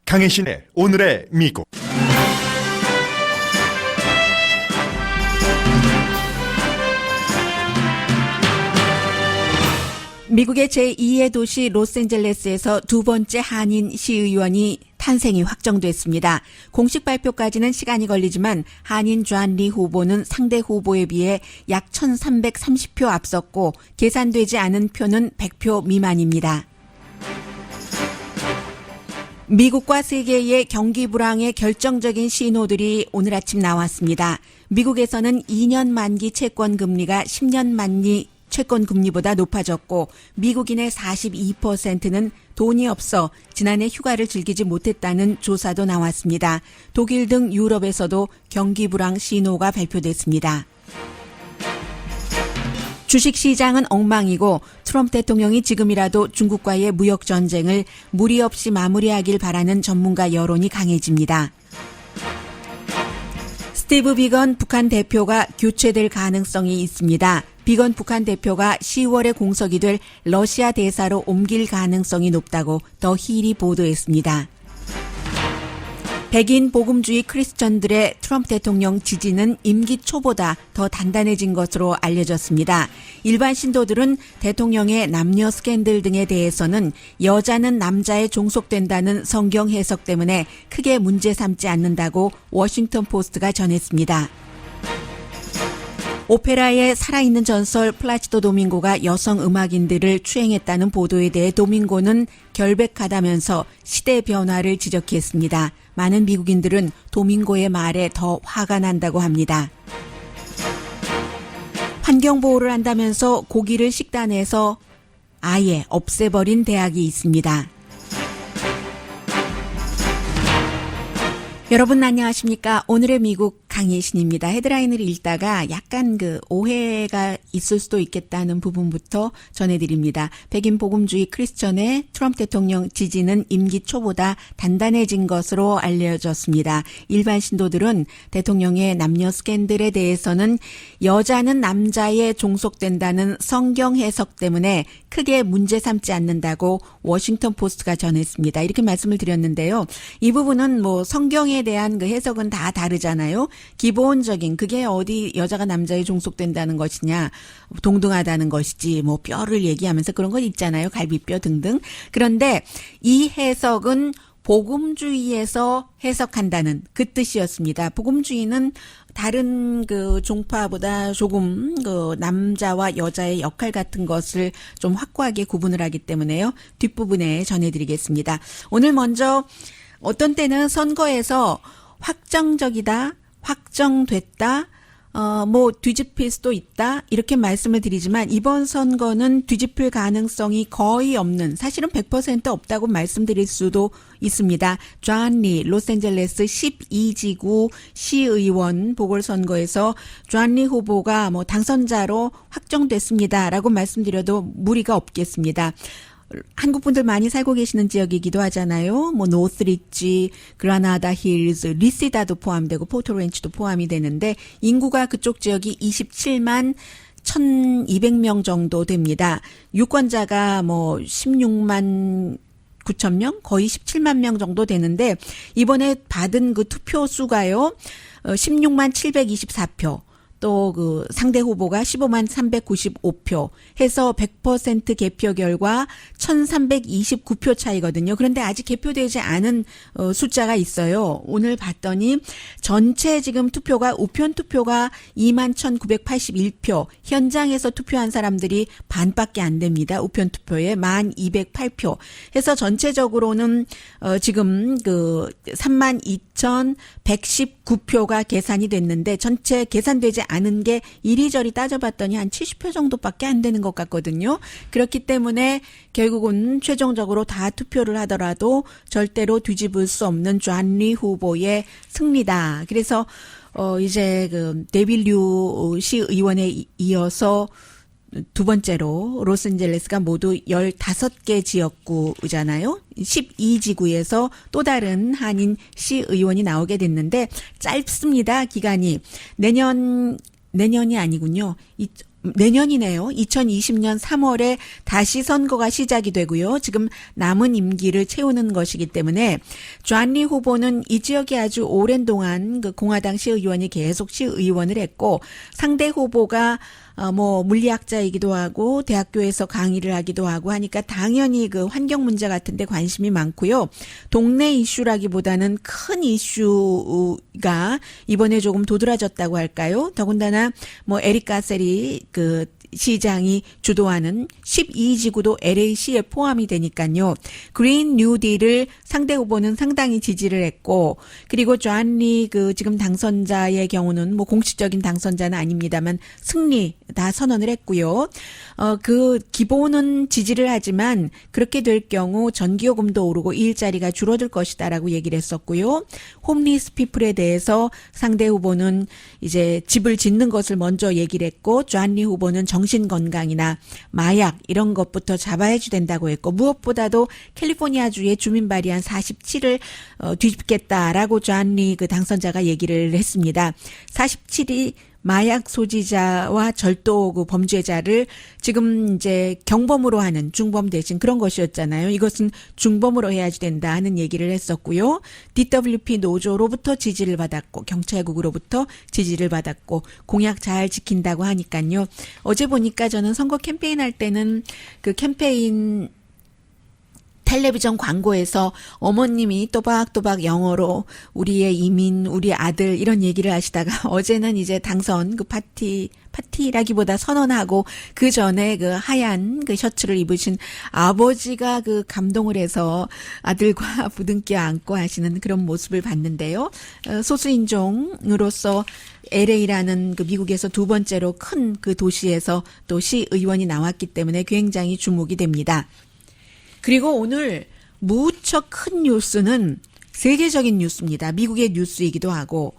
강혜신의 오늘의 미국. 미국의 제2의 도시 로스앤젤레스에서 두 번째 한인 시의원이 탄생이 확정됐습니다. 공식 발표까지는 시간이 걸리지만 한인 존 리 후보는 상대 후보에 비해 약 1,330표 앞섰고 계산되지 않은 표는 100표 미만입니다. 미국과 세계의 경기 불황의 결정적인 신호들이 오늘 아침 나왔습니다. 미국에서는 2년 만기 채권 금리가 10년 만기 채권 금리보다 높아졌고 미국인의 42%는 돈이 없어 지난해 휴가를 즐기지 못했다는 조사도 나왔습니다. 독일 등 유럽에서도 경기 불황 신호가 발표됐습니다. 주식시장은 엉망이고 트럼프 대통령이 지금이라도 중국과의 무역 전쟁을 무리 없이 마무리하길 바라는 전문가 여론이 강해집니다. 스티브 비건 북한 대표가 교체될 가능성이 있습니다. 비건 북한 대표가 10월에 공석이 될 러시아 대사로 옮길 가능성이 높다고 더 힐이 보도했습니다. 백인 복음주의 크리스천들의 트럼프 대통령 지지는 임기 초보다 더 단단해진 것으로 알려졌습니다. 일반 신도들은 대통령의 남녀 스캔들 등에 대해서는 여자는 남자에 종속된다는 성경 해석 때문에 크게 문제 삼지 않는다고 워싱턴 포스트가 전했습니다. 오페라의 살아있는 전설 플라치도 도밍고가 여성 음악인들을 추행했다는 보도에 대해 도밍고는 결백하다면서 시대 변화를 지적했습니다. 많은 미국인들은 도밍고의 말에 더 화가 난다고 합니다. 환경보호를 한다면서 고기를 식단에서 아예 없애버린 대학이 있습니다. 여러분 안녕하십니까? 오늘의 미국 강혜신입니다. 헤드라인을 읽다가 약간 오해가 있을 수도 있겠다는 부분부터 전해드립니다. 백인 복음주의 크리스천의 트럼프 대통령 지지는 임기 초보다 단단해진 것으로 알려졌습니다. 일반 신도들은 대통령의 남녀 스캔들에 대해서는 여자는 남자에 종속된다는 성경 해석 때문에 크게 문제 삼지 않는다고 워싱턴 포스트가 전했습니다. 이렇게 말씀을 드렸는데요. 이 부분은 성경에 대한 그 해석은 다 다르잖아요. 기본적인 그게 어디 여자가 남자에 종속된다는 것이냐 동등하다는 것이지 뼈를 얘기하면서 그런 것 있잖아요. 갈비뼈 등등. 그런데 이 해석은 복음주의에서 해석한다는 그 뜻이었습니다. 복음주의는 다른 종파보다 조금 남자와 여자의 역할 같은 것을 좀 확고하게 구분을 하기 때문에요. 뒷부분에 전해드리겠습니다. 오늘 먼저 어떤 때는 선거에서 확정적이다, 확정됐다, 뒤집힐 수도 있다 이렇게 말씀을 드리지만 이번 선거는 뒤집힐 가능성이 거의 없는 사실은 100% 없다고 말씀드릴 수도 있습니다. 존 리 로스앤젤레스 12지구 시의원 보궐선거에서 존 리 후보가 당선자로 확정됐습니다라고 말씀드려도 무리가 없겠습니다. 한국 분들 많이 살고 계시는 지역이기도 하잖아요. 노스리지, 그라나다 힐즈, 리시다도 포함되고 포토렌치도 포함이 되는데 인구가 그쪽 지역이 27만 1,200명 정도 됩니다. 유권자가 16만 9천 명, 거의 17만 명 정도 되는데 이번에 받은 그 투표 수가요. 16만 724표. 또 상대 후보가 15만 395표 해서 100% 개표 결과 1,329표 차이거든요. 그런데 아직 개표되지 않은 숫자가 있어요. 오늘 봤더니 전체 지금 투표가 우편 투표가 2만 1,981표, 현장에서 투표한 사람들이 반밖에 안 됩니다. 우편 투표에 1,208표 해서 전체적으로는 지금 3만 2,119표가 계산이 됐는데 전체 계산되지 않은 게 이리저리 따져봤더니 한 70표 정도밖에 안 되는 것 같거든요. 그렇기 때문에 결국은 최종적으로 다 투표를 하더라도 절대로 뒤집을 수 없는 존 리 후보의 승리다. 그래서 이제 데빌류 시의원에 이어서 두 번째로 로스앤젤레스가 모두 15개 지역구잖아요. 12지구에서 또 다른 한인 시의원이 나오게 됐는데 짧습니다. 기간이. 내년이 아니군요. 내년이네요. 2020년 3월에 다시 선거가 시작이 되고요. 지금 남은 임기를 채우는 것이기 때문에 존리 후보는 이 지역에 아주 오랜 동안 그 공화당 시의원이 계속 시의원을 했고 상대 후보가 물리학자이기도 하고 대학교에서 강의를 하기도 하고 하니까 당연히 그 환경 문제 같은 데 관심이 많고요. 동네 이슈라기보다는 큰 이슈가 이번에 조금 도드라졌다고 할까요? 더군다나 에릭 가셀이 그 시장이 주도하는 12지구도 LA시에 포함이 되니까요. 그린 뉴딜을 상대 후보는 상당히 지지를 했고, 그리고 존리 그 지금 당선자의 경우는 공식적인 당선자는 아닙니다만 승리 다 선언을 했고요. 그 기본은 지지를 하지만 그렇게 될 경우 전기요금도 오르고 일자리가 줄어들 것이다라고 얘기를 했었고요. 홈리스 피플에 대해서 상대 후보는 이제 집을 짓는 것을 먼저 얘기를 했고, 존리 후보는 정신건강이나 마약 이런 것부터 잡아야지 된다고 했고, 무엇보다도 캘리포니아주의 주민 발의안 47을 뒤집겠다라고 존리 그 당선자가 얘기를 했습니다. 47이 마약 소지자와 절도 그 범죄자를 지금 이제 경범으로 하는 중범 대신 그런 것이었잖아요. 이것은 중범으로 해야지 된다 하는 얘기를 했었고요. DWP 노조로부터 지지를 받았고 경찰국으로부터 지지를 받았고 공약 잘 지킨다고 하니까요. 어제 보니까 저는 선거 캠페인 할 때는 그 캠페인 텔레비전 광고에서 어머님이 또박또박 영어로 우리의 이민, 우리 아들 이런 얘기를 하시다가 어제는 이제 당선 그 파티라기보다 선언하고 그 전에 그 하얀 그 셔츠를 입으신 아버지가 그 감동을 해서 아들과 부둥켜 안고 하시는 그런 모습을 봤는데요. 소수인종으로서 LA라는 그 미국에서 두 번째로 큰 그 도시에서 또 시의원이 나왔기 때문에 굉장히 주목이 됩니다. 그리고 오늘 무척 큰 뉴스는 세계적인 뉴스입니다. 미국의 뉴스이기도 하고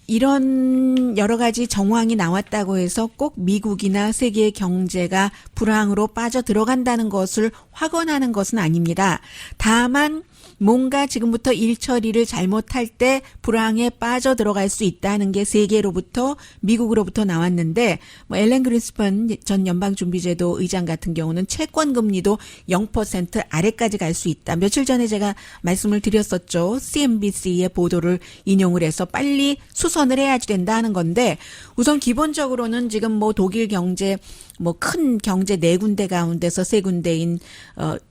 이런 여러 가지 정황이 나왔다고 해서 꼭 미국이나 세계의 경제가 불황으로 빠져 들어간다는 것을 확언하는 것은 아닙니다. 다만 뭔가 지금부터 일 처리를 잘못할 때 불황에 빠져 들어갈 수 있다는 게 세계로부터 미국으로부터 나왔는데 앨런 그린스펀 전 연방준비제도 의장 같은 경우는 채권 금리도 0% 아래까지 갈 수 있다. 며칠 전에 제가 말씀을 드렸었죠. CNBC의 보도를 인용을 해서 빨리 수선을 해야지 된다는 건데 우선 기본적으로는 지금 독일 경제 큰 경제 네 군데 가운데서 세 군데인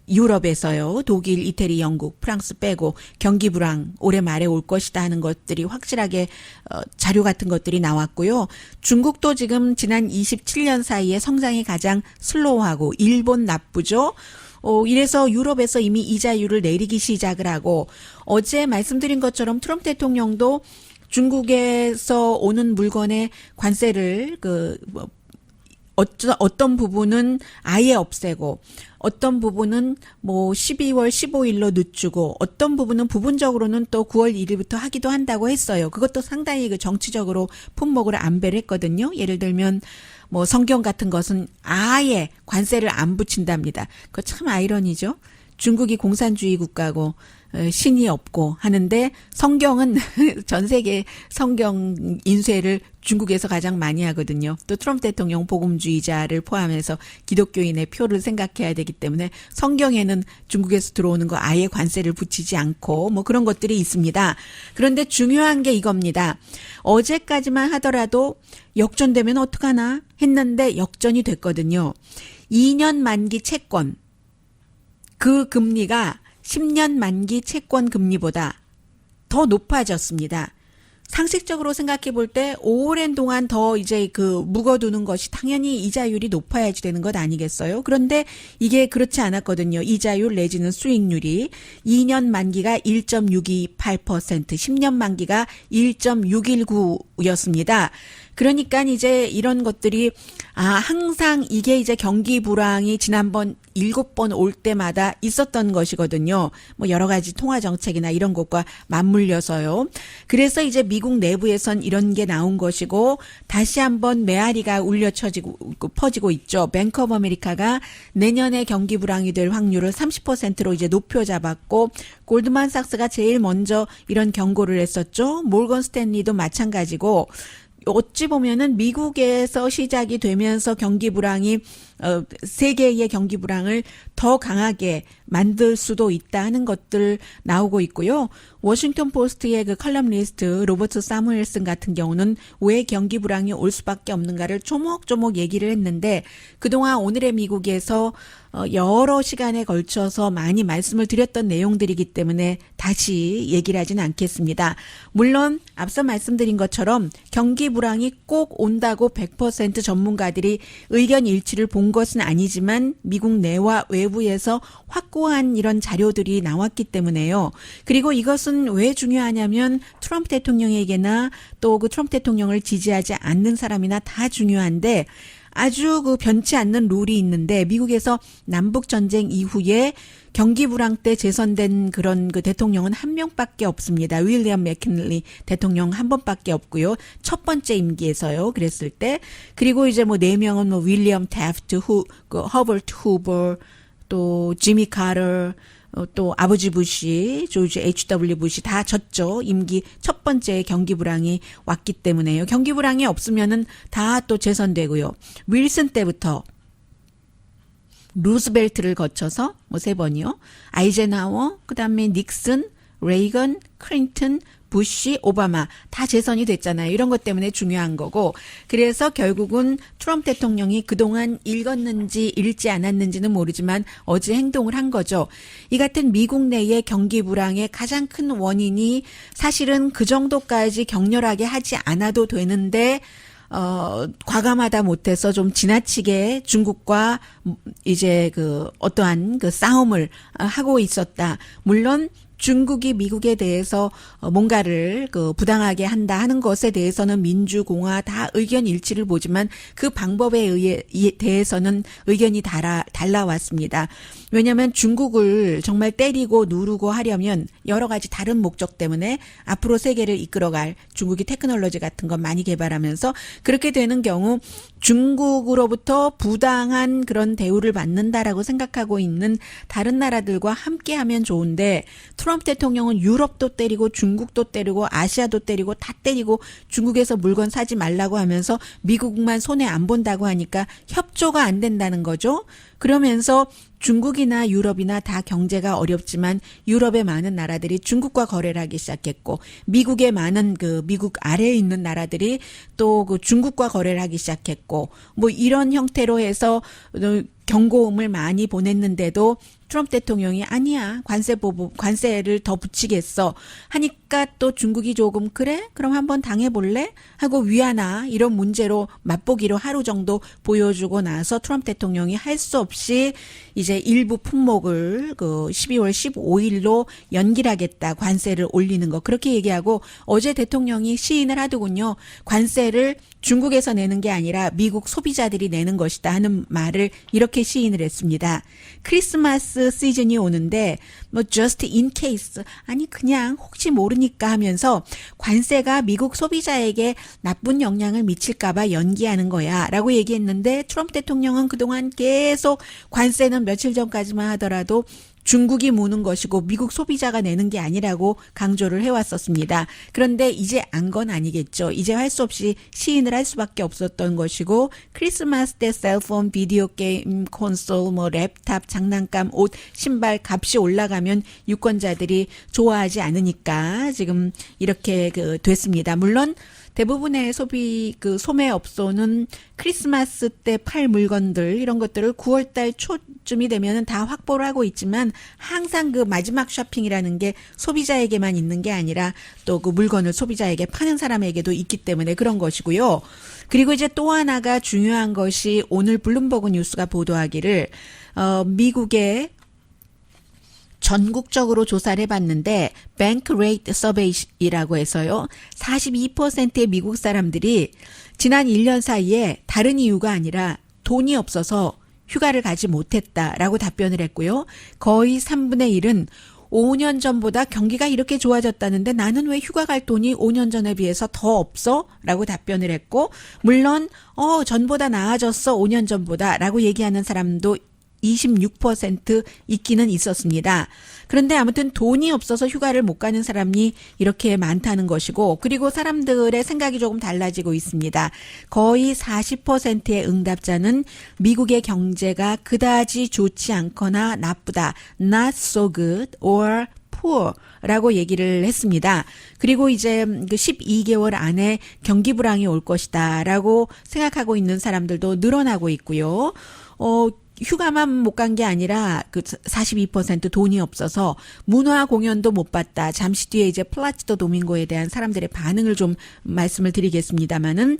유럽에서요. 독일, 이태리, 영국, 프랑스 빼고 경기 불황 올해 말에 올 것이다 하는 것들이 확실하게 자료 같은 것들이 나왔고요. 중국도 지금 지난 27년 사이에 성장이 가장 슬로우하고 일본 나쁘죠. 이래서 유럽에서 이미 이자율을 내리기 시작을 하고 어제 말씀드린 것처럼 트럼프 대통령도 중국에서 오는 물건에 관세를 어떤 부분은 아예 없애고 어떤 부분은 12월 15일로 늦추고 어떤 부분은 부분적으로는 또 9월 1일부터 하기도 한다고 했어요. 그것도 상당히 그 정치적으로 품목을 안배를 했거든요. 예를 들면 성경 같은 것은 아예 관세를 안 붙인답니다. 그거 참 아이러니죠. 중국이 공산주의 국가고 신이 없고 하는데 성경은 전 세계 성경 인쇄를 중국에서 가장 많이 하거든요. 또 트럼프 대통령 복음주의자를 포함해서 기독교인의 표를 생각해야 되기 때문에 성경에는 중국에서 들어오는 거 아예 관세를 붙이지 않고 그런 것들이 있습니다. 그런데 중요한 게 이겁니다. 어제까지만 하더라도 역전되면 어떡하나 했는데 역전이 됐거든요. 2년 만기 채권 그 금리가 10년 만기 채권 금리보다 더 높아졌습니다. 상식적으로 생각해 볼 때 오랜 동안 더 이제 묵어두는 것이 당연히 이자율이 높아야지 되는 것 아니겠어요? 그런데 이게 그렇지 않았거든요. 이자율 내지는 수익률이 2년 만기가 1.628%, 10년 만기가 1.619였습니다. 그러니까 이제 이런 것들이 항상 이게 이제 경기 불황이 지난번 7번 올 때마다 있었던 것이거든요. 여러 가지 통화 정책이나 이런 것과 맞물려서요. 그래서 이제 미국 내부에선 이런 게 나온 것이고 다시 한번 메아리가 울려 퍼지고 있죠. 뱅크 오브 아메리카가 내년에 경기 불황이 될 확률을 30%로 이제 높여 잡았고 골드만삭스가 제일 먼저 이런 경고를 했었죠. 몰건 스탠리도 마찬가지고 어찌 보면은 미국에서 시작이 되면서 경기 불황이 세계의 경기 불황을 더 강하게 만들 수도 있다 하는 것들 나오고 있고요. 워싱턴 포스트의 그 컬럼니스트 로버트 사무엘슨 같은 경우는 왜 경기 불황이 올 수밖에 없는가를 조목조목 얘기를 했는데 그동안 오늘의 미국에서 여러 시간에 걸쳐서 많이 말씀을 드렸던 내용들이기 때문에 다시 얘기를 하진 않겠습니다. 물론 앞서 말씀드린 것처럼 경기 불황이 꼭 온다고 100% 전문가들이 의견 일치를 본 것은 아니지만 미국 내와 외부에서 확고한 이런 자료들이 나왔기 때문에요. 그리고 이것은 왜 중요하냐면 트럼프 대통령에게나 또 그 트럼프 대통령을 지지하지 않는 사람이나 다 중요한데 아주 그 변치 않는 룰이 있는데 미국에서 남북 전쟁 이후에 경기 불황 때 재선된 그런 그 대통령은 한 명밖에 없습니다. 윌리엄 맥킨리 대통령 한 번밖에 없고요. 첫 번째 임기에서요. 그랬을 때 그리고 이제 뭐 네 명은 뭐 윌리엄 태프트, 허버트 후버, 또 지미 카터, 또 아버지 부시, 조지 H.W. 부시 다 졌죠. 임기 첫 번째 경기 불황이 왔기 때문에요. 경기 불황이 없으면은 다 또 재선되고요. 윌슨 때부터 루스벨트를 거쳐서 뭐 세 번이요. 아이젠하워, 그다음에 닉슨, 레이건, 클린턴, 부시, 오바마 다 재선이 됐잖아요. 이런 것 때문에 중요한 거고 그래서 결국은 트럼프 대통령이 그동안 읽었는지 읽지 않았는지는 모르지만 어제 행동을 한 거죠. 이 같은 미국 내의 경기 불황의 가장 큰 원인이 사실은 그 정도까지 격렬하게 하지 않아도 되는데 과감하다 못해서 좀 지나치게 중국과 이제 그 어떠한 그 싸움을 하고 있었다. 물론 중국이 미국에 대해서 뭔가를 그 부당하게 한다 하는 것에 대해서는 민주공화 다 의견 일치를 보지만 그 방법에 대해서는 의견이 달라왔습니다. 왜냐하면 중국을 정말 때리고 누르고 하려면 여러 가지 다른 목적 때문에 앞으로 세계를 이끌어갈 중국이 테크놀로지 같은 거 많이 개발하면서 그렇게 되는 경우 중국으로부터 부당한 그런 대우를 받는다라고 생각하고 있는 다른 나라들과 함께하면 좋은데 트럼프 대통령은 유럽도 때리고 중국도 때리고 아시아도 때리고 다 때리고 중국에서 물건 사지 말라고 하면서 미국만 손해 안 본다고 하니까 협조가 안 된다는 거죠. 그러면서 중국이나 유럽이나 다 경제가 어렵지만 유럽의 많은 나라들이 중국과 거래를 하기 시작했고 미국의 많은 그 미국 아래에 있는 나라들이 또 그 중국과 거래를 하기 시작했고 뭐 이런 형태로 해서 경고음을 많이 보냈는데도 트럼프 대통령이 아니야 관세를 더 붙이겠어 하니까 또 중국이 조금 그래? 그럼 한번 당해볼래? 하고 위안화 이런 문제로 맛보기로 하루 정도 보여주고 나서 트럼프 대통령이 할 수 없이 이제 일부 품목을 그 12월 15일로 연기하겠다 관세를 올리는 거 그렇게 얘기하고 어제 대통령이 시인을 하더군요. 관세를 중국에서 내는 게 아니라 미국 소비자들이 내는 것이다 하는 말을 이렇게 시인을 했습니다. 크리스마스 시즌이 오는데 뭐 just in case 아니 그냥 혹시 모르니까 하면서 관세가 미국 소비자에게 나쁜 영향을 미칠까 봐 연기하는 거야 라고 얘기했는데 트럼프 대통령은 그동안 계속 관세는 며칠 전까지만 하더라도 중국이 무는 것이고 미국 소비자가 내는 게 아니라고 강조를 해왔었습니다. 그런데 이제 안 건 아니겠죠. 이제 할 수 없이 시인을 할 수밖에 없었던 것이고 크리스마스 때 셀폰, 비디오 게임, 콘솔, 뭐 랩탑, 장난감, 옷, 신발 값이 올라가면 유권자들이 좋아하지 않으니까 지금 이렇게 됐습니다. 물론 대부분의 소매업소는 크리스마스 때 팔 물건들 이런 것들을 9월달 초쯤이 되면은 다 확보를 하고 있지만 항상 그 마지막 쇼핑이라는 게 소비자에게만 있는 게 아니라 또 그 물건을 소비자에게 파는 사람에게도 있기 때문에 그런 것이고요. 그리고 이제 또 하나가 중요한 것이 오늘 블룸버그 뉴스가 보도하기를 미국의 전국적으로 조사를 해봤는데 뱅크 레이트 서베이라고 해서요. 42%의 미국 사람들이 지난 1년 사이에 다른 이유가 아니라 돈이 없어서 휴가를 가지 못했다라고 답변을 했고요. 거의 3분의 1은 5년 전보다 경기가 이렇게 좋아졌다는데 나는 왜 휴가 갈 돈이 5년 전에 비해서 더 없어? 라고 답변을 했고 물론 전보다 나아졌어 5년 전보다 라고 얘기하는 사람도 26% 있기는 있었습니다. 그런데 아무튼 돈이 없어서 휴가를 못 가는 사람이 이렇게 많다는 것이고, 그리고 사람들의 생각이 조금 달라지고 있습니다. 거의 40%의 응답자는 미국의 경제가 그다지 좋지 않거나 나쁘다, not so good or poor 라고 얘기를 했습니다. 그리고 이제 그 12개월 안에 경기 불황이 올 것이다 라고 생각하고 있는 사람들도 늘어나고 있고요. 휴가만 못 간 게 아니라 그 42% 돈이 없어서 문화 공연도 못 봤다. 잠시 뒤에 이제 플라치도 도밍고에 대한 사람들의 반응을 좀 말씀을 드리겠습니다만은,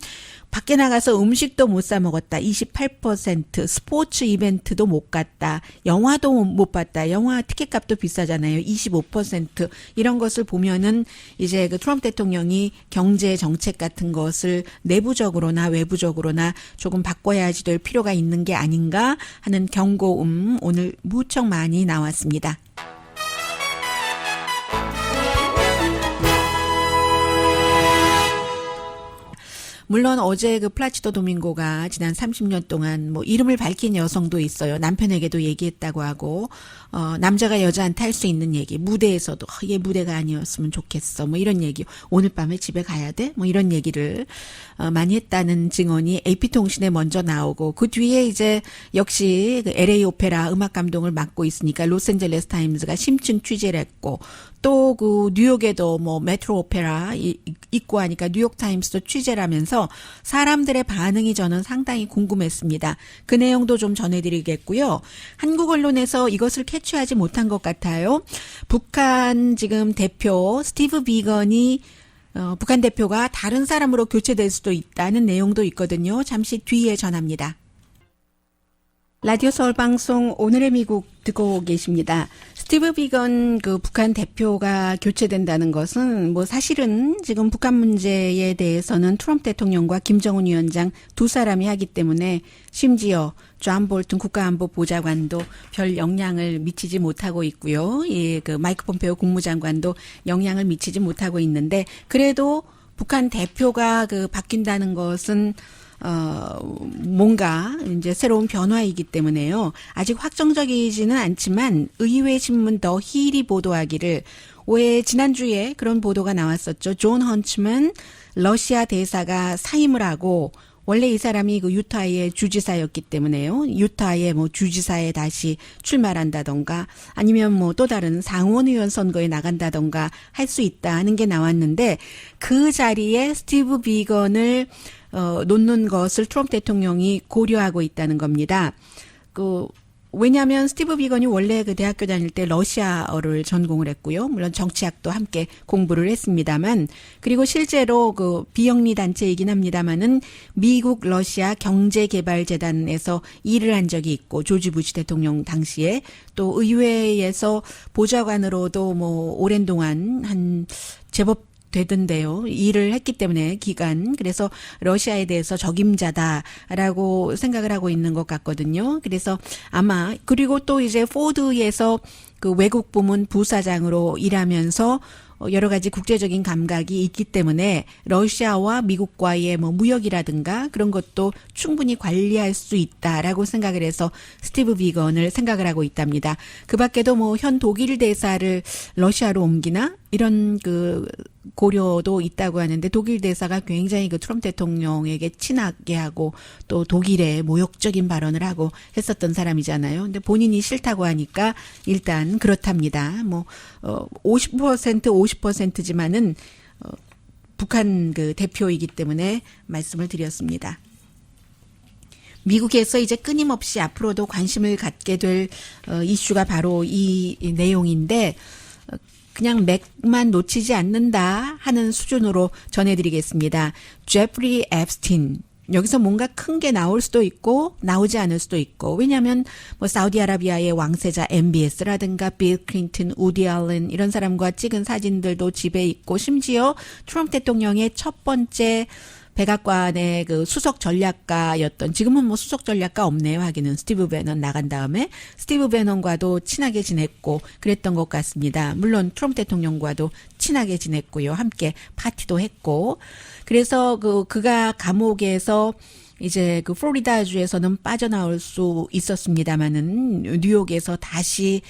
밖에 나가서 음식도 못 사 먹었다. 28%, 스포츠 이벤트도 못 갔다. 영화도 못 봤다. 영화 티켓값도 비싸잖아요. 25%. 이런 것을 보면은 이제 그 트럼프 대통령이 경제 정책 같은 것을 내부적으로나 외부적으로나 조금 바꿔야지 될 필요가 있는 게 아닌가 하는 경고음 오늘 무척 많이 나왔습니다. 물론 어제 그 플라치도 도밍고가 지난 30년 동안 뭐 이름을 밝힌 여성도 있어요. 남편에게도 얘기했다고 하고, 남자가 여자한테 할 수 있는 얘기, 무대에서도 얘 무대가 아니었으면 좋겠어, 뭐 이런 얘기, 오늘 밤에 집에 가야 돼, 뭐 이런 얘기를 많이 했다는 증언이 AP통신에 먼저 나오고, 그 뒤에 이제 역시 그 LA 오페라 음악 감독을 맡고 있으니까 로스앤젤레스 타임즈가 심층 취재를 했고, 또 그 뉴욕에도 뭐 메트로 오페라 있고 하니까 뉴욕 타임스도 취재를 하면서 사람들의 반응이 저는 상당히 궁금했습니다. 그 내용도 좀 전해드리겠고요. 한국 언론에서 이것을 캐치하지 못한 것 같아요. 북한 지금 대표 스티브 비건이 북한 대표가 다른 사람으로 교체될 수도 있다는 내용도 있거든요. 잠시 뒤에 전합니다. 라디오 서울 방송 오늘의 미국 듣고 계십니다. 스티브 비건 그 북한 대표가 교체된다는 것은 뭐 사실은 지금 북한 문제에 대해서는 트럼프 대통령과 김정은 위원장 두 사람이 하기 때문에, 심지어 존 볼튼 국가안보보좌관도 별 영향을 미치지 못하고 있고요. 예, 그 마이크 폼페오 국무장관도 영향을 미치지 못하고 있는데, 그래도 북한 대표가 그 바뀐다는 것은 뭔가 이제 새로운 변화이기 때문에요. 아직 확정적이지는 않지만 의회 신문 더 힐이 보도하기를, 왜 지난주에 그런 보도가 나왔었죠. 존 헌츠만 러시아 대사가 사임을 하고, 원래 이 사람이 그 유타의 주지사였기 때문에요. 유타의 뭐 주지사에 다시 출마한다던가 아니면 뭐 또 다른 상원의원 선거에 나간다던가 할 수 있다 하는 게 나왔는데, 그 자리에 스티브 비건을 놓는 것을 트럼프 대통령이 고려하고 있다는 겁니다. 왜냐하면 스티브 비건이 원래 그 대학교 다닐 때 러시아어를 전공을 했고요. 물론 정치학도 함께 공부를 했습니다만, 그리고 실제로 그 비영리 단체이긴 합니다만은 미국 러시아 경제개발재단에서 일을 한 적이 있고, 조지 부시 대통령 당시에 또 의회에서 보좌관으로도 뭐 오랜 동안 한 제법 되던데요. 일을 했기 때문에 기간. 그래서 러시아에 대해서 적임자다라고 생각을 하고 있는 것 같거든요. 그래서 아마, 그리고 또 이제 포드에서 그 외국 부문 부사장으로 일하면서 여러 가지 국제적인 감각이 있기 때문에 러시아와 미국과의 뭐 무역이라든가 그런 것도 충분히 관리할 수 있다라고 생각을 해서 스티브 비건을 생각을 하고 있답니다. 그 밖에도 뭐 현 독일 대사를 러시아로 옮기나 이런 그 고려도 있다고 하는데, 독일 대사가 굉장히 그 트럼프 대통령에게 친하게 하고 또 독일에 모욕적인 발언을 하고 했었던 사람이잖아요. 근데 본인이 싫다고 하니까 일단 그렇답니다. 뭐 50% 50%지만은 북한 그 대표이기 때문에 말씀을 드렸습니다. 미국에서 이제 끊임없이 앞으로도 관심을 갖게 될 이슈가 바로 이 내용인데, 그냥 맥만 놓치지 않는다 하는 수준으로 전해드리겠습니다. 제프리 앱스틴. 여기서 뭔가 큰 게 나올 수도 있고 나오지 않을 수도 있고, 왜냐하면 뭐 사우디아라비아의 왕세자 MBS라든가 빌 클린턴, 우디 알렌 이런 사람과 찍은 사진들도 집에 있고, 심지어 트럼프 대통령의 첫 번째 백악관의 그 수석 전략가였던, 지금은 뭐 수석 전략가 없네요. 하기는 스티브 배넌 나간 다음에 스티브 배넌과도 친하게 지냈고 그랬던 것 같습니다. 물론 트럼프 대통령과도 친하게 지냈고요. 함께 파티도 했고. 그래서 그가 감옥에서 이제 그 플로리다주에서는 빠져나올 수 있었습니다마는 뉴욕에서 다시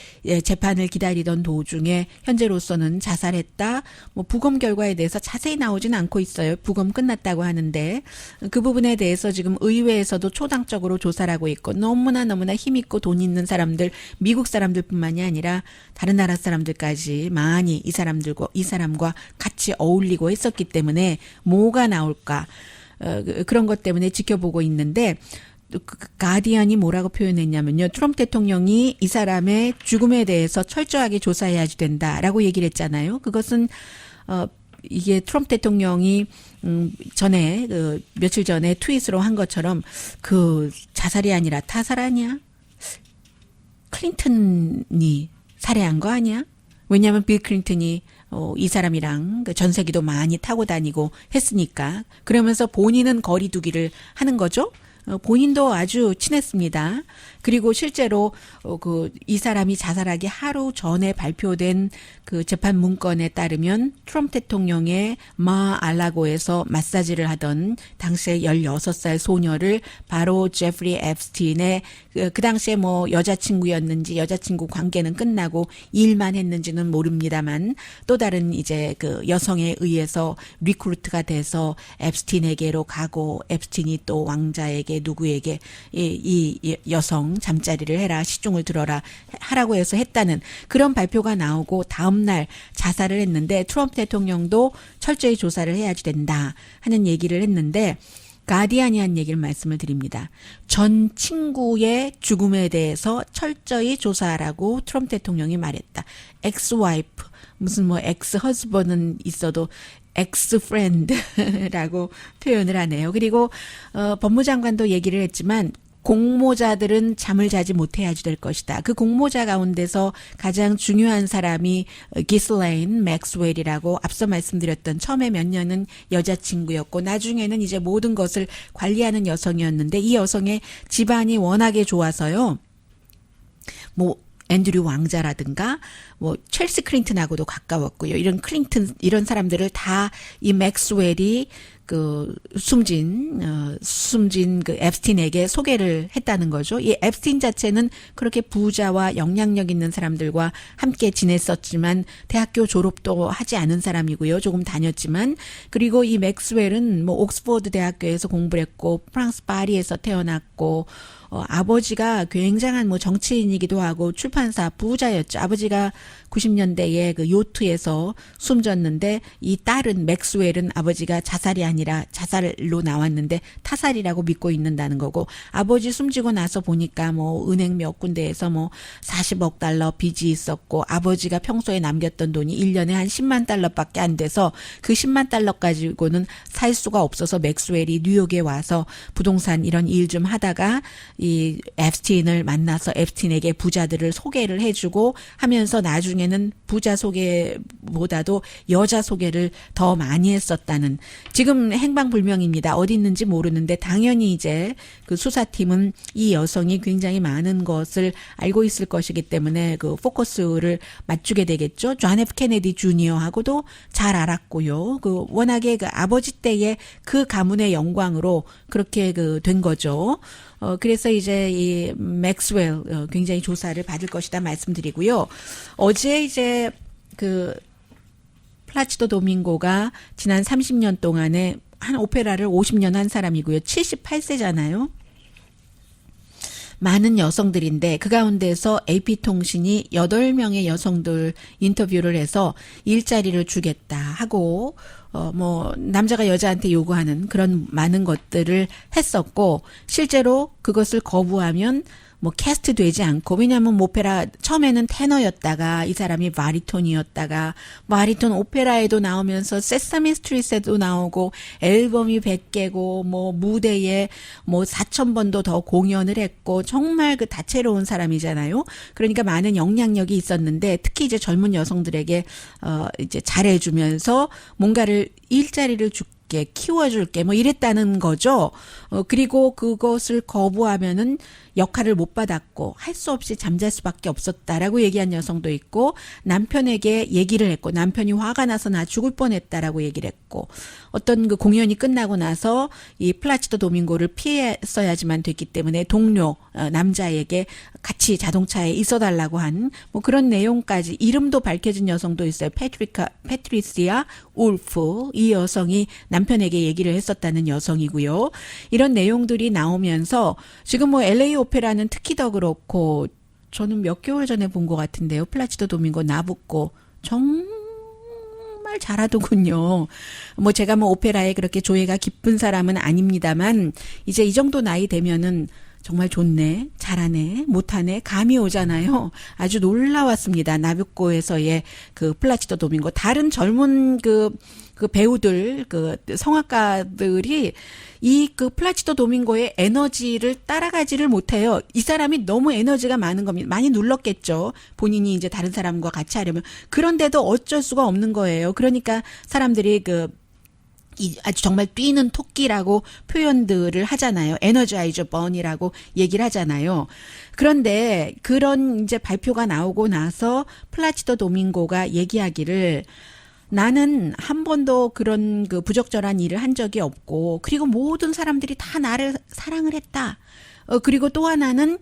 재판을 기다리던 도중에 현재로서는 자살했다. 뭐 부검 결과에 대해서 자세히 나오진 않고 있어요. 부검 끝났다고 하는데 그 부분에 대해서 지금 의회에서도 초당적으로 조사를 하고 있고 너무나 힘있고 돈 있는 사람들, 미국 사람들뿐만이 아니라 다른 나라 사람들까지 많이 이 사람과 같이 어울리고 했었기 때문에 뭐가 나올까? 그런 것 때문에 지켜보고 있는데 가디언이 뭐라고 표현했냐면요. 트럼프 대통령이 이 사람의 죽음에 대해서 철저하게 조사해야지 된다라고 얘기를 했잖아요. 그것은 이게 트럼프 대통령이 전에 며칠 전에 트윗으로 한 것처럼 그 자살이 아니라 타살 아니야? 클린턴이 살해한 거 아니야? 왜냐하면 빌 클린턴이 이 사람이랑 전세기도 많이 타고 다니고 했으니까 그러면서 본인은 거리 두기를 하는 거죠. 본인도 아주 친했습니다. 그리고 실제로 이 사람이 자살하기 하루 전에 발표된 그 재판 문건에 따르면 트럼프 대통령의 알라고에서 마사지를 하던 당시에 16살 소녀를 바로 제프리 앱스틴의 그 당시에 뭐 여자친구였는지 여자친구 관계는 끝나고 일만 했는지는 모릅니다만 또 다른 이제 그 여성에 의해서 리크루트가 돼서 앱스틴에게로 가고 앱스틴이 또 왕자에게 누구에게 이 여성 잠자리를 해라 시중을 들어라 하라고 해서 했다는 그런 발표가 나오고 다음날 자살을 했는데 트럼프 대통령도 철저히 조사를 해야지 된다 하는 얘기를 했는데 가디언이 한 얘기를 말씀을 드립니다. 전 친구의 죽음에 대해서 철저히 조사하라고 트럼프 대통령이 말했다. 엑스와이프 무슨 뭐 엑스허즈번은 있어도 엑스프렌드라고 표현을 하네요. 그리고 법무장관도 얘기를 했지만 공모자들은 잠을 자지 못해야지 될 것이다. 그 공모자 가운데서 가장 중요한 사람이 기슬레인 맥스웰이라고 앞서 말씀드렸던 처음에 몇 년은 여자친구였고 나중에는 이제 모든 것을 관리하는 여성이었는데 이 여성의 집안이 워낙에 좋아서요. 뭐 앤드류 왕자라든가 뭐 첼시 클린턴하고도 가까웠고요. 이런 사람들을 다 이 맥스웰이 그 숨진 그 앱스틴에게 소개를 했다는 거죠. 이 앱스틴 자체는 그렇게 부자와 영향력 있는 사람들과 함께 지냈었지만 대학교 졸업도 하지 않은 사람이고요. 조금 다녔지만 그리고 이 맥스웰은 뭐 옥스퍼드 대학교에서 공부를 했고 프랑스 파리에서 태어났고 아버지가 굉장한 뭐 정치인이기도 하고 출판사 부자였죠. 아버지가 90년대에 그 요트에서 숨졌는데 이 딸은 맥스웰은 아버지가 자살이 아니라 자살로 나왔는데 타살이라고 믿고 있는다는 거고 아버지 숨지고 나서 보니까 뭐 은행 몇 군데에서 뭐 40억 달러 빚이 있었고 아버지가 평소에 남겼던 돈이 1년에 한 10만 달러밖에 안 돼서 그 10만 달러 가지고는 살 수가 없어서 맥스웰이 뉴욕에 와서 부동산 이런 일 좀 하다가 이 앱스틴을 만나서 앱스틴에게 부자들을 소개를 해주고 하면서 나중에는 부자 소개보다도 여자 소개를 더 많이 했었다는 지금 행방불명입니다. 어디 있는지 모르는데 당연히 이제 그 수사팀은 이 여성이 굉장히 많은 것을 알고 있을 것이기 때문에 그 포커스를 맞추게 되겠죠. 존 F 케네디 주니어하고도 잘 알았고요. 그 워낙에 그 아버지 때의 그 가문의 영광으로 그렇게 그 된 거죠. 그래서 이제 이 맥스웰 굉장히 조사를 받을 것이다 말씀드리고요. 어제 이제 그 플라치도 도밍고가 지난 30년 동안에 한 오페라를 50년 한 사람이고요. 78세잖아요. 많은 여성들인데 그 가운데서 AP통신이 8명의 여성들 인터뷰를 해서 일자리를 주겠다 하고 뭐 남자가 여자한테 요구하는 그런 많은 것들을 했었고 실제로 그것을 거부하면 뭐 캐스트 되지 않고 왜냐하면 오페라 처음에는 테너였다가 이 사람이 바리톤이었다가 바리톤 오페라에도 나오면서 세사미 스트릿에도 나오고 앨범이 100개고 뭐 무대에 뭐 4,000번도 더 공연을 했고 정말 그 다채로운 사람이잖아요. 그러니까 많은 영향력이 있었는데 특히 이제 젊은 여성들에게 이제 잘해주면서 뭔가를 일자리를 키워줄게, 뭐 이랬다는 거죠. 그리고 그것을 거부하면은 역할을 못 받았고 할 수 없이 잠잘 수밖에 없었다라고 얘기한 여성도 있고, 남편에게 얘기를 했고 남편이 화가 나서 나 죽을 뻔했다라고 얘기를 했고, 어떤 그 공연이 끝나고 나서 이 플라치도 도밍고를 피했어야지만 됐기 때문에 동료 남자에게 같이 자동차에 있어달라고 한 뭐 그런 내용까지, 이름도 밝혀진 여성도 있어요. 패트리시아 울프, 이 여성이 남편에게 얘기를 했었다는 여성이고요. 이런 내용들이 나오면서 지금 뭐 LA 오페라는 특히 더 그렇고, 저는 몇 개월 전에 본 것 같은데요. 플라치도 도밍고 나붓고 정말 잘하더군요. 뭐 제가 뭐 오페라에 그렇게 조예가 깊은 사람은 아닙니다만, 이제 이 정도 나이 되면은 정말 좋네, 잘하네, 못하네, 감이 오잖아요. 아주 놀라웠습니다. 나부코에서의 그 플라치도 도밍고. 다른 젊은 그 배우들, 그 성악가들이 이 그 플라치도 도밍고의 에너지를 따라가지를 못해요. 이 사람이 너무 에너지가 많은 겁니다. 많이 눌렀겠죠. 본인이 이제 다른 사람과 같이 하려면. 그런데도 어쩔 수가 없는 거예요. 그러니까 사람들이 아주 정말 뛰는 토끼라고 표현들을 하잖아요. 에너자이저 번이라고 얘기를 하잖아요. 그런데 그런 이제 발표가 나오고 나서 플라치도 도밍고가 얘기하기를, 나는 한 번도 그런 그 부적절한 일을 한 적이 없고, 그리고 모든 사람들이 다 나를 사랑을 했다. 그리고 또 하나는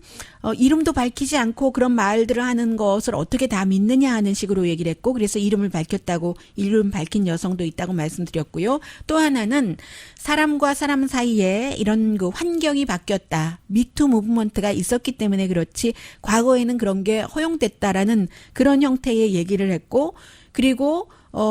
이름도 밝히지 않고 그런 말들을 하는 것을 어떻게 다 믿느냐 하는 식으로 얘기를 했고, 그래서 이름을 밝혔다고, 이름 밝힌 여성도 있다고 말씀드렸고요. 또 하나는 사람과 사람 사이에 이런 그 환경이 바뀌었다. 미투 무브먼트가 있었기 때문에 그렇지 과거에는 그런 게 허용됐다라는 그런 형태의 얘기를 했고, 그리고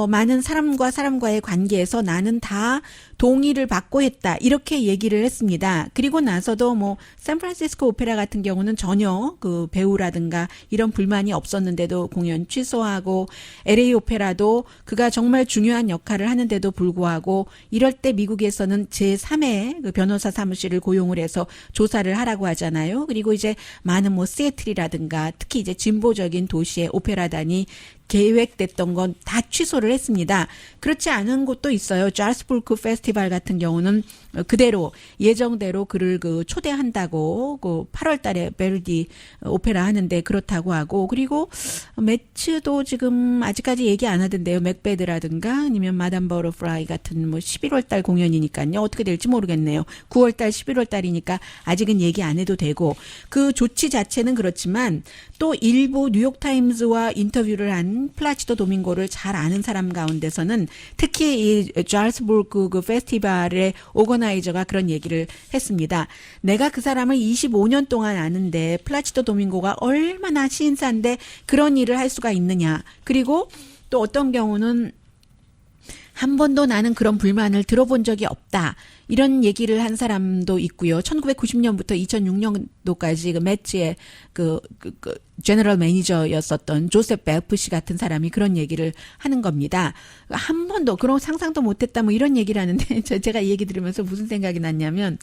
많은 사람과 사람과의 관계에서 나는 다 동의를 받고 했다, 이렇게 얘기를 했습니다. 그리고 나서도 뭐 샌프란시스코 오페라 같은 경우는 전혀 그 배우라든가 이런 불만이 없었는데도 공연 취소하고, LA 오페라도 그가 정말 중요한 역할을 하는데도 불구하고 이럴 때 미국에서는 제3의 그 변호사 사무실을 고용을 해서 조사를 하라고 하잖아요. 그리고 이제 많은 뭐 시애틀이라든가 특히 이제 진보적인 도시의 오페라단이 계획됐던 건 다 취소를 했습니다. 그렇지 않은 곳도 있어요. 자스부르크 페스티벌 같은 경우는 그대로 예정대로 그를 그 초대한다고, 그 8월 달에 베르디 오페라 하는데 그렇다고 하고, 그리고 매츠도 지금 아직까지 얘기 안 하던데요. 맥베드라든가 아니면 마담 버터프라이 같은 뭐 11월 달 공연이니까요. 어떻게 될지 모르겠네요. 9월 달, 11월 달이니까 아직은 얘기 안 해도 되고, 그 조치 자체는 그렇지만 또 일부 뉴욕타임즈와 인터뷰를 한 플라치도 도밍고를 잘 아는 사람 가운데서는 특히 이 자스부르크 그 페스티벌의 오거나이저가 그런 얘기를 했습니다. 내가 그 사람을 25년 동안 아는데 플라치도 도밍고가 얼마나 신사인데 그런 일을 할 수가 있느냐. 그리고 또 어떤 경우는 한 번도 나는 그런 불만을 들어본 적이 없다, 이런 얘기를 한 사람도 있고요. 1990년부터 2006년도까지 그 매치의 그 제너럴 매니저였었던 조셉 벨프시 같은 사람이 그런 얘기를 하는 겁니다. 한 번도 그런 상상도 못했다, 뭐 이런 얘기를 하는데 제가 이 얘기 들으면서 무슨 생각이 났냐면,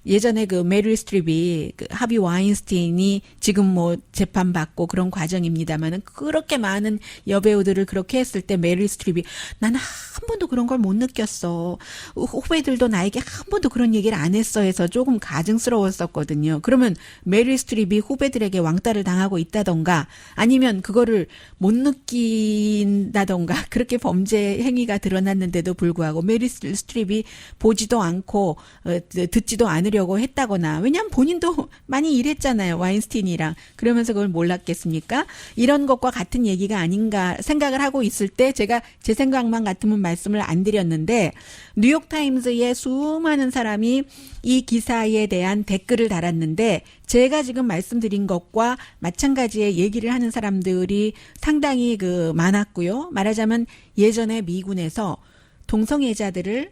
예전에 그 메릴 스트립이 그 하비 와인스타인이 지금 뭐 재판 받고 그런 과정입니다만은, 그렇게 많은 여배우들을 그렇게 했을 때 메릴 스트립이 나는 한 번도 그런 걸 못 느꼈어, 후배들도 나에게 한 번도 그런 얘기를 안 했어 해서 조금 가증스러웠었거든요. 그러면 메릴 스트립이 후배들에게 왕따를 당하고 있다던가, 아니면 그거를 못 느낀다던가, 그렇게 범죄 행위가 드러났는데도 불구하고 메릴 스트립이 보지도 않고 듣지도 않으려고 했다거나, 왜냐하면 본인도 많이 일했잖아요, 와인스타인이랑. 그러면서 그걸 몰랐겠습니까? 이런 것과 같은 얘기가 아닌가 생각을 하고 있을 때, 제가 제 생각만 같으면 말씀을 안 드렸는데, 뉴욕타임즈의 수많은 사람이 이 기사에 대한 댓글을 달았는데, 제가 지금 말씀드린 것과 마찬가지의 얘기를 하는 사람들이 상당히 그 많았고요. 말하자면 예전에 미군에서 동성애자들을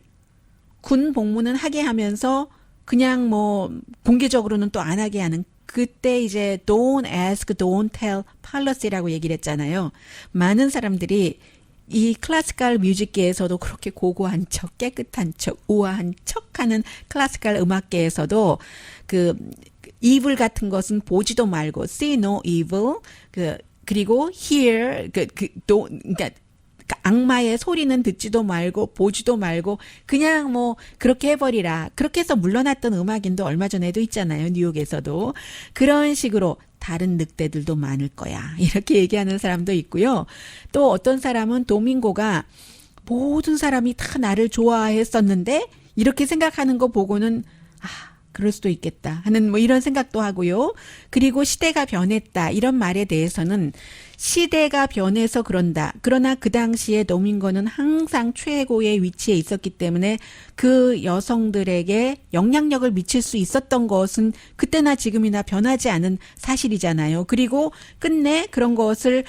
군 복무는 하게 하면서 그냥 뭐 공개적으로는 또 안 하게 하는, 그때 이제 don't ask, don't tell policy라고 얘기를 했잖아요. 많은 사람들이 이 클래시컬 뮤직계에서도 그렇게 고고한 척, 깨끗한 척, 우아한 척하는 클래시컬 음악계에서도 그 evil 같은 것은 보지도 말고 see no evil, 그리고 hear, 그러니까 악마의 소리는 듣지도 말고 보지도 말고 그냥 뭐 그렇게 해버리라. 그렇게 해서 물러났던 음악인도 얼마 전에도 있잖아요. 뉴욕에서도. 그런 식으로 다른 늑대들도 많을 거야. 이렇게 얘기하는 사람도 있고요. 또 어떤 사람은 도밍고가 모든 사람이 다 나를 좋아했었는데 이렇게 생각하는 거 보고는 그럴 수도 있겠다 하는 뭐 이런 생각도 하고요. 그리고 시대가 변했다 이런 말에 대해서는 시대가 변해서 그런다. 그러나 그 당시에 도밍고는 항상 최고의 위치에 있었기 때문에 그 여성들에게 영향력을 미칠 수 있었던 것은 그때나 지금이나 변하지 않은 사실이잖아요. 그리고 끝내 그런 것을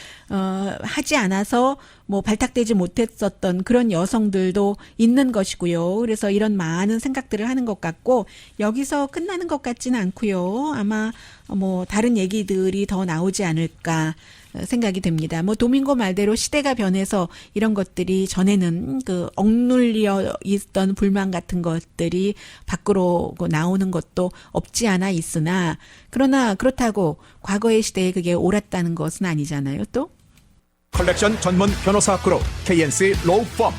하지 않아서 뭐 발탁되지 못했었던 그런 여성들도 있는 것이고요. 그래서 이런 많은 생각들을 하는 것 같고 여기서 끝나는 것 같지는 않고요. 아마 뭐 다른 얘기들이 더 나오지 않을까 생각이 됩니다. 뭐 도밍고 말대로 시대가 변해서 이런 것들이 전에는 그 억눌려 있던 불만 같은 것들이 밖으로 나오는 것도 없지 않아 있으나 그러나 그렇다고 과거의 시대에 그게 옳았다는 것은 아니잖아요. 또 컬렉션 전문 변호사 그룹 KNC 로우 펌.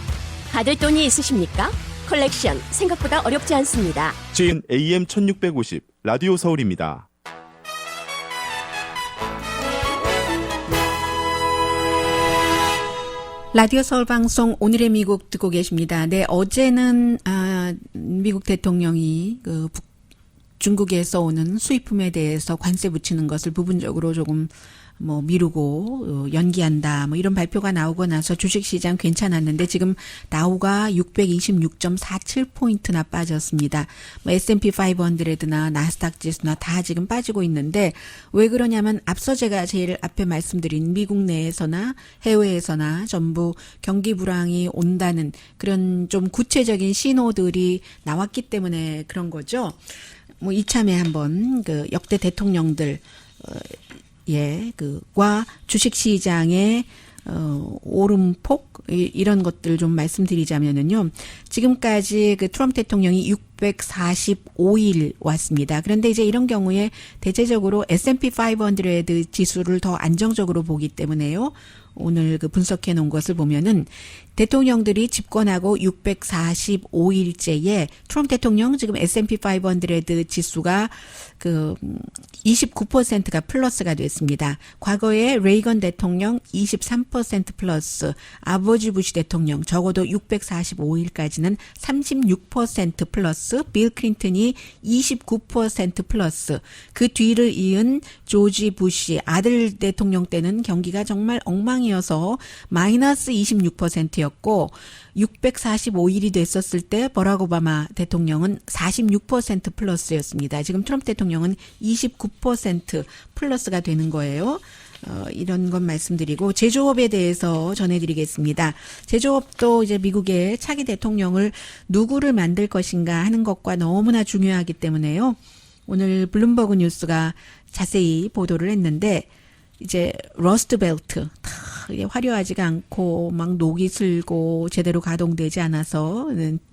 받을 돈이 있으십니까? 컬렉션 생각보다 어렵지 않습니다. 지인 AM 1650 라디오 서울입니다. 라디오 서울 방송 오늘의 미국 듣고 계십니다. 네, 어제는 미국 대통령이 그 중국에서 오는 수입품에 대해서 관세 붙이는 것을 부분적으로 조금 뭐 미루고 연기한다 뭐 이런 발표가 나오고 나서 주식시장 괜찮았는데 지금 다우가 626.47포인트나 빠졌습니다. 뭐 S&P 500나 나스닥 지수나 다 지금 빠지고 있는데 왜 그러냐면 앞서 제가 제일 앞에 말씀드린 미국 내에서나 해외에서나 전부 경기 불황이 온다는 그런 좀 구체적인 신호들이 나왔기 때문에 그런 거죠. 뭐 이참에 한번 그 역대 대통령들 과 주식시장의 오름폭 이런 것들 좀 말씀드리자면은요. 지금까지 그 트럼프 대통령이 645일 왔습니다. 그런데 이제 이런 경우에 대체적으로 S&P 500 지수를 더 안정적으로 보기 때문에요. 오늘 그 분석해 놓은 것을 보면은 대통령들이 집권하고 645일째에 트럼프 대통령 지금 S&P 500 지수가 그 29%가 플러스가 됐습니다. 과거에 레이건 대통령 23% 플러스, 아버지 부시 대통령 적어도 645일까지는 36% 플러스, 빌 클린턴이 29% 플러스, 그 뒤를 이은 조지 부시 아들 대통령 때는 경기가 정말 엉망이어서 마이너스 26%였고 645일이 됐었을 때 버락 오바마 대통령은 46% 플러스였습니다. 지금 트럼프 대통령은 29% 플러스가 되는 거예요. 이런 것 말씀드리고 제조업에 대해서 전해드리겠습니다. 제조업도 이제 미국의 차기 대통령을 누구를 만들 것인가 하는 것과 너무나 중요하기 때문에요. 오늘 블룸버그 뉴스가 자세히 보도를 했는데 이제 러스트 벨트 화려하지가 않고 막 녹이 슬고 제대로 가동되지 않아서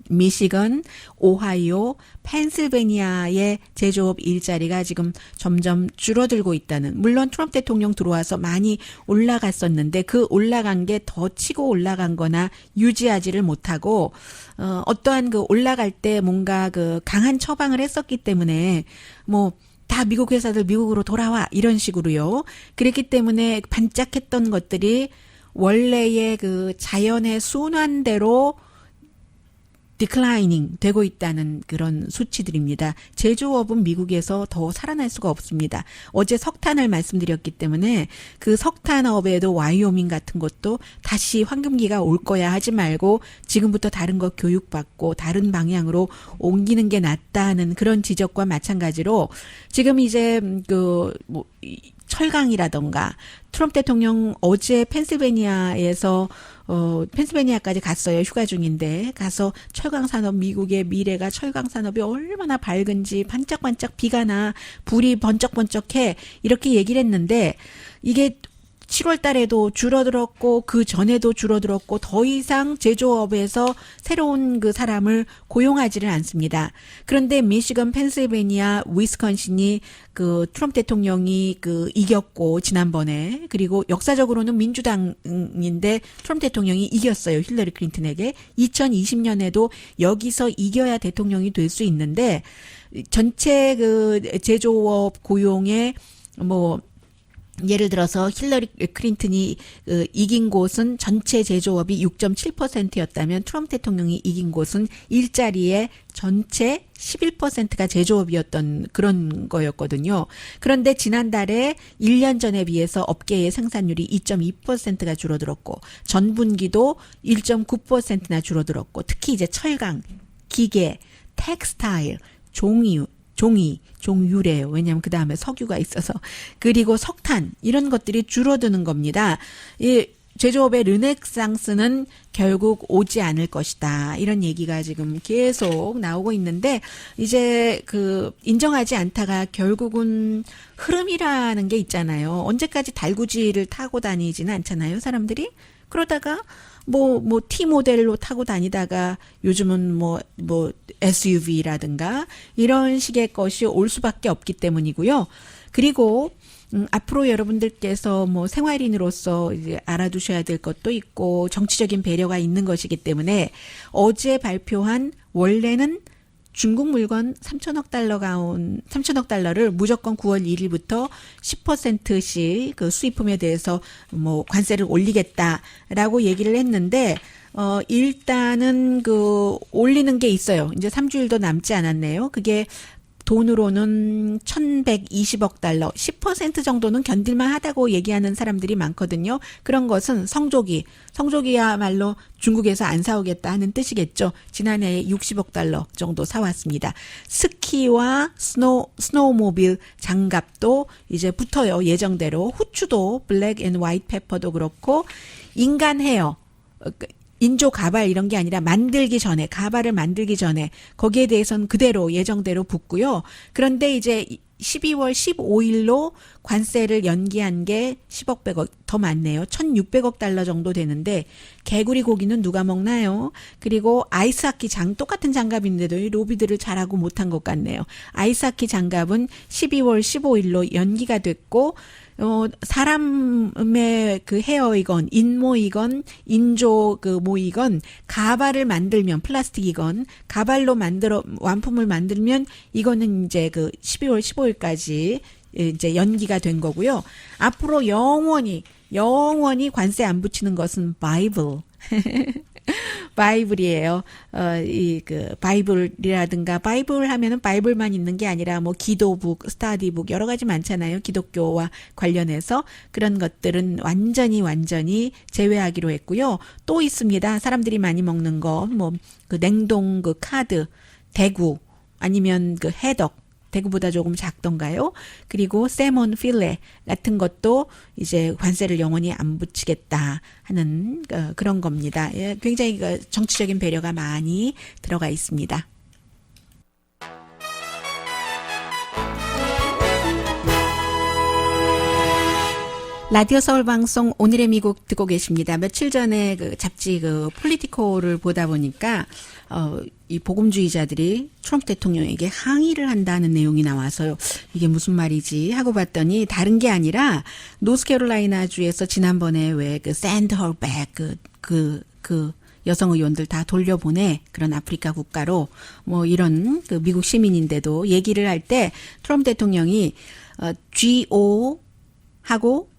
미시건, 오하이오, 펜실베니아의 제조업 일자리가 지금 점점 줄어들고 있다는, 물론 트럼프 대통령 들어와서 많이 올라갔었는데 그 올라간 게 더 치고 올라간 거나 유지하지를 못하고 어떠한 그 올라갈 때 뭔가 그 강한 처방을 했었기 때문에 뭐 다 미국 회사들 미국으로 돌아와 이런 식으로요. 그랬기 때문에 반짝했던 것들이 원래의 그 자연의 순환대로 디클라이닝 되고 있다는 그런 수치들입니다. 제조업은 미국에서 더 살아날 수가 없습니다. 어제 석탄을 말씀드렸기 때문에 그 석탄업에도 와이오밍 같은 것도 다시 황금기가 올 거야 하지 말고 지금부터 다른 거 교육받고 다른 방향으로 옮기는 게 낫다는 그런 지적과 마찬가지로 지금 이제 그 뭐 철강이라던가 트럼프 대통령 어제 펜실베니아에서 펜실베니아까지 갔어요. 휴가 중인데 가서 철강 산업, 미국의 미래가 철강 산업이 얼마나 밝은지 반짝반짝 비가 나 불이 번쩍번쩍해 이렇게 얘기를 했는데 이게 7월 달에도 줄어들었고 그 전에도 줄어들었고 더 이상 제조업에서 새로운 그 사람을 고용하지를 않습니다. 그런데 미시건, 펜실베니아, 위스콘신이 그 트럼프 대통령이 그 이겼고 지난번에 그리고 역사적으로는 민주당인데 트럼프 대통령이 이겼어요. 힐러리 클린턴에게. 2020년에도 여기서 이겨야 대통령이 될 수 있는데 전체 그 제조업 고용의 뭐 예를 들어서 힐러리 클린턴이 이긴 곳은 전체 제조업이 6.7%였다면 트럼프 대통령이 이긴 곳은 일자리의 전체 11%가 제조업이었던 그런 거였거든요. 그런데 지난달에 1년 전에 비해서 업계의 생산률이 2.2%가 줄어들었고 전분기도 1.9%나 줄어들었고 특히 이제 철강, 기계, 텍스타일, 종유래요. 왜냐하면 그 다음에 석유가 있어서. 그리고 석탄 이런 것들이 줄어드는 겁니다. 이 제조업의 르네상스는 결국 오지 않을 것이다. 이런 얘기가 지금 계속 나오고 있는데 이제 그 인정하지 않다가 결국은 흐름이라는 게 있잖아요. 언제까지 달구지를 타고 다니지는 않잖아요. 사람들이. 그러다가 T 모델로 타고 다니다가 요즘은 SUV라든가 이런 식의 것이 올 수밖에 없기 때문이고요. 그리고 앞으로 여러분들께서 생활인으로서 이제 알아두셔야 될 것도 있고 정치적인 배려가 있는 것이기 때문에 어제 발표한 원래는 중국 물건 3천억 달러를 무조건 9월 1일부터 10%씩 그 수입품에 대해서 관세를 올리겠다라고 얘기를 했는데 일단은 그 올리는 게 있어요. 이제 3주일도 남지 않았네요. 그게 돈으로는 1,120억 달러, 10% 정도는 견딜만 하다고 얘기하는 사람들이 많거든요. 그런 것은 성조기야말로 중국에서 안 사오겠다 하는 뜻이겠죠. 지난해에 60억 달러 정도 사왔습니다. 스키와 스노우모빌 장갑도 이제 붙어요. 예정대로. 후추도 블랙 앤 화이트 페퍼도 그렇고 인간 헤어, 인조 가발 이런 게 아니라 가발을 만들기 전에 거기에 대해서는 그대로 예정대로 붙고요. 그런데 이제 12월 15일로 관세를 연기한 게 10억 100억 더 많네요. 1,600억 달러 정도 되는데 개구리 고기는 누가 먹나요? 그리고 아이스하키 똑같은 장갑인데도 이 로비들을 잘하고 못한 것 같네요. 아이스하키 장갑은 12월 15일로 연기가 됐고 사람의 그 헤어이건, 인모이건, 인조 그 모이건, 가발을 만들면, 플라스틱이건, 가발로 완품을 만들면, 이거는 이제 그 12월 15일까지 이제 연기가 된 거고요. 앞으로 영원히 관세 안 붙이는 것은 바이블이에요. 바이블이라든가, 바이블 하면은 바이블만 있는 게 아니라 기도북, 스타디북, 여러 가지 많잖아요. 기독교와 관련해서. 그런 것들은 완전히 제외하기로 했고요. 또 있습니다. 사람들이 많이 먹는 거, 그 냉동 그 카드, 대구, 아니면 그 해덕, 대구보다 조금 작던가요? 그리고 세몬 필레 같은 것도 이제 관세를 영원히 안 붙이겠다 하는 그런 겁니다. 예, 굉장히 정치적인 배려가 많이 들어가 있습니다. 라디오 서울 방송 오늘의 미국 듣고 계십니다. 며칠 전에 그 잡지 폴리티코를 보다 보니까 이 복음주의자들이 트럼프 대통령에게 항의를 한다는 내용이 나와서요. 이게 무슨 말이지 하고 봤더니 다른 게 아니라 노스캐롤라이나 주에서 지난번에 왜 send her back 그 여성 의원들 다 돌려보내 그런 아프리카 국가로 이런 미국 시민인데도 얘기를 할 때 트럼프 대통령이 GO 하고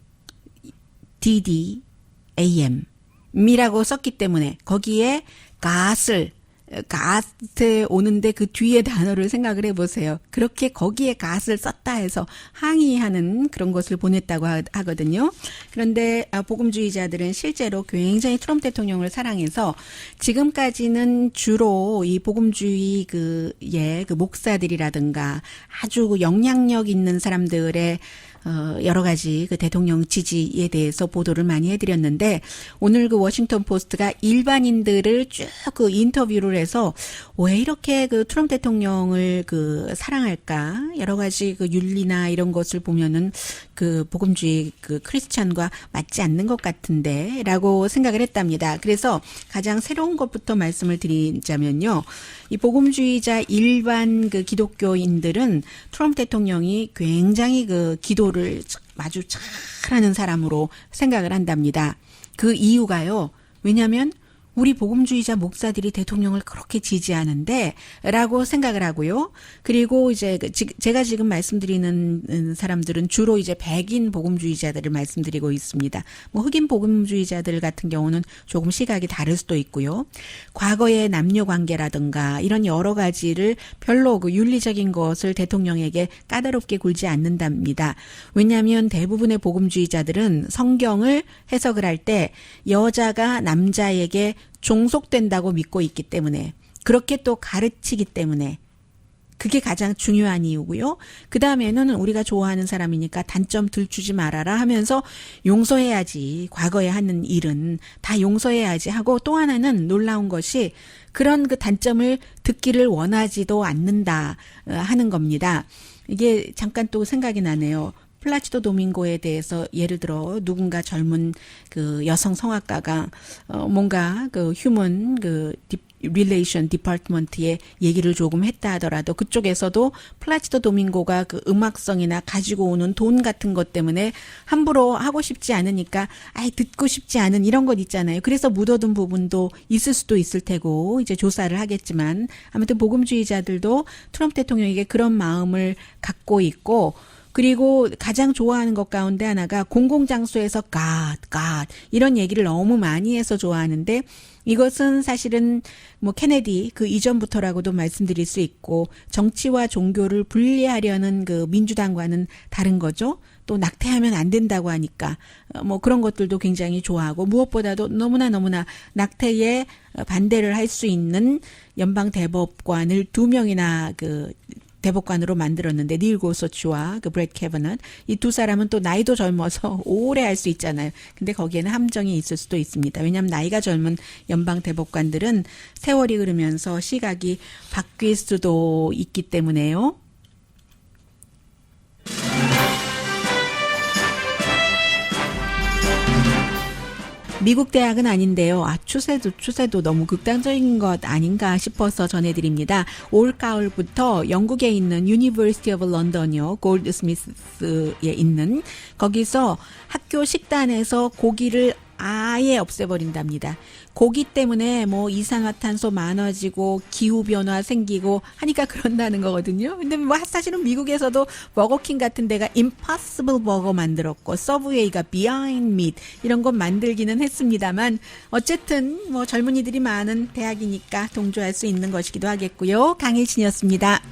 DDAM이라고 썼기 때문에 거기에 갓에 오는데 그 뒤에 단어를 생각을 해보세요. 그렇게 거기에 갓을 썼다 해서 항의하는 그런 것을 보냈다고 하거든요. 그런데 복음주의자들은 실제로 굉장히 트럼프 대통령을 사랑해서 지금까지는 주로 이 복음주의 그 목사들이라든가 아주 영향력 있는 사람들의 여러 가지 그 대통령 지지에 대해서 보도를 많이 해드렸는데 오늘 그 워싱턴 포스트가 일반인들을 쭉 그 인터뷰를 해서 왜 이렇게 그 트럼프 대통령을 그 사랑할까? 여러 가지 그 윤리나 이런 것을 보면은 그 복음주의 그 크리스찬과 맞지 않는 것 같은데라고 생각을 했답니다. 그래서 가장 새로운 것부터 말씀을 드리자면요. 이 복음주의자 일반 그 기독교인들은 트럼프 대통령이 굉장히 그 기도를 아주 잘하는 사람으로 생각을 한답니다. 그 이유가요. 왜냐하면 우리 복음주의자 목사들이 대통령을 그렇게 지지하는데 라고 생각을 하고요. 그리고 이제 제가 지금 말씀드리는 사람들은 주로 이제 백인 복음주의자들을 말씀드리고 있습니다. 뭐 흑인 복음주의자들 같은 경우는 조금 시각이 다를 수도 있고요. 과거의 남녀 관계라든가 이런 여러 가지를 별로 그 윤리적인 것을 대통령에게 까다롭게 굴지 않는답니다. 왜냐하면 대부분의 복음주의자들은 성경을 해석을 할 때 여자가 남자에게 종속된다고 믿고 있기 때문에 그렇게 또 가르치기 때문에 그게 가장 중요한 이유고요. 그 다음에는 우리가 좋아하는 사람이니까 단점 들추지 말아라 하면서 용서해야지. 과거에 하는 일은 다 용서해야지 하고 또 하나는 놀라운 것이 그런 그 단점을 듣기를 원하지도 않는다 하는 겁니다. 이게 잠깐 또 생각이 나네요. 플라치도 도밍고에 대해서 예를 들어 누군가 젊은 그 여성 성악가가 뭔가 그 휴먼 그 릴레이션 디파트먼트에 얘기를 조금 했다 하더라도 그쪽에서도 플라치도 도밍고가 그 음악성이나 가지고 오는 돈 같은 것 때문에 함부로 하고 싶지 않으니까 아예 듣고 싶지 않은 이런 것 있잖아요. 그래서 묻어둔 부분도 있을 수도 있을 테고 이제 조사를 하겠지만 아무튼 복음주의자들도 트럼프 대통령에게 그런 마음을 갖고 있고 그리고 가장 좋아하는 것 가운데 하나가 공공장소에서 God 이런 얘기를 너무 많이 해서 좋아하는데 이것은 사실은 뭐 케네디 그 이전부터라고도 말씀드릴 수 있고 정치와 종교를 분리하려는 그 민주당과는 다른 거죠. 또 낙태하면 안 된다고 하니까 뭐 그런 것들도 굉장히 좋아하고 무엇보다도 너무나 낙태에 반대를 할 수 있는 연방 대법관을 2명이나 그 대법관으로 만들었는데 닐 고소치와 그 브렛 캐버넛 이 두 사람은 또 나이도 젊어서 오래 할 수 있잖아요. 근데 거기에는 함정이 있을 수도 있습니다. 왜냐하면 나이가 젊은 연방 대법관들은 세월이 흐르면서 시각이 바뀔 수도 있기 때문에요. 미국 대학은 아닌데요. 추세도 너무 극단적인 것 아닌가 싶어서 전해드립니다. 올가을부터 영국에 있는 유니버시티 오브 런던이요. 골드스미스에 있는 거기서 학교 식단에서 고기를 아예 없애버린답니다. 고기 때문에 뭐 이산화탄소 많아지고 기후변화 생기고 하니까 그런다는 거거든요. 근데 뭐 사실은 미국에서도 버거킹 같은 데가 임파서블 버거 만들었고 서브웨이가 비하인드 밋 이런 것 만들기는 했습니다만 어쨌든 뭐 젊은이들이 많은 대학이니까 동조할 수 있는 것이기도 하겠고요. 강혜진이었습니다.